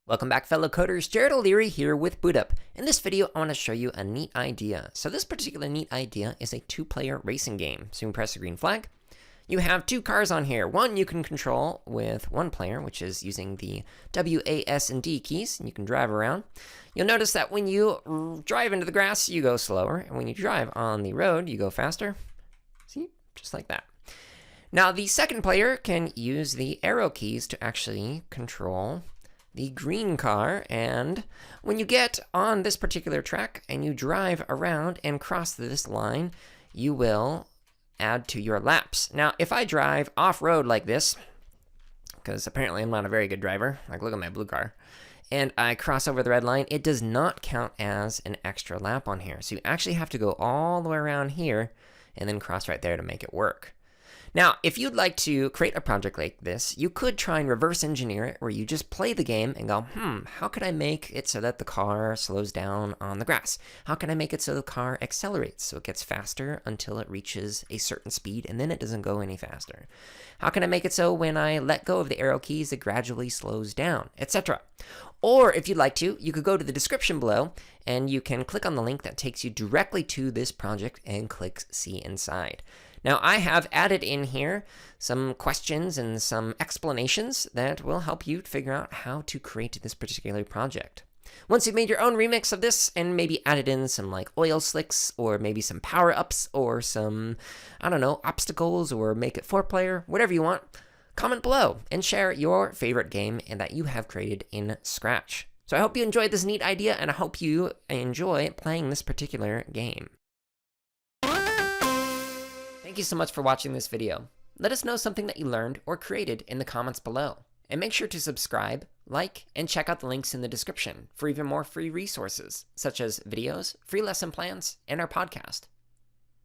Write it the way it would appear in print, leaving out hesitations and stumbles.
Welcome back, fellow coders. Jared O'Leary here with BootUp. In this video, I want to show you a neat idea. So this particular neat idea is a two-player racing game. So you can press the green flag. You have two cars on here. One you can control with one player, which is using the W, A, S, and D keys, and you can drive around. You'll notice that when you drive into the grass, you go slower, and when you drive on the road, you go faster. See? Just like that. Now, the second player can use the arrow keys to actually control the green car, and when you get on this particular track and you drive around and cross this line, you will add to your laps. Now, if I drive off-road like this, because apparently I'm not a very good driver, like look at my blue car, and I cross over the red line, it does not count as an extra lap on here. So you actually have to go all the way around here and then cross right there to make it work. Now, if you'd like to create a project like this, you could try and reverse engineer it, where you just play the game and go, how could I make it so that the car slows down on the grass? How can I make it so the car accelerates, so it gets faster until it reaches a certain speed, and then it doesn't go any faster? How can I make it so when I let go of the arrow keys, it gradually slows down, etc.? Or if you'd like to, you could go to the description below, and you can click on the link that takes you directly to this project and click See Inside. Now, I have added in here some questions and some explanations that will help you figure out how to create this particular project. Once you've made your own remix of this and maybe added in some like oil slicks or maybe some power-ups or some, I don't know, obstacles, or make it 4-player, whatever you want, comment below and share your favorite game and that you have created in Scratch. So I hope you enjoyed this neat idea, and I hope you enjoy playing this particular game. Thank you so much for watching this video. Let us know something that you learned or created in the comments below. And make sure to subscribe, like, and check out the links in the description for even more free resources, such as videos, free lesson plans, and our podcast.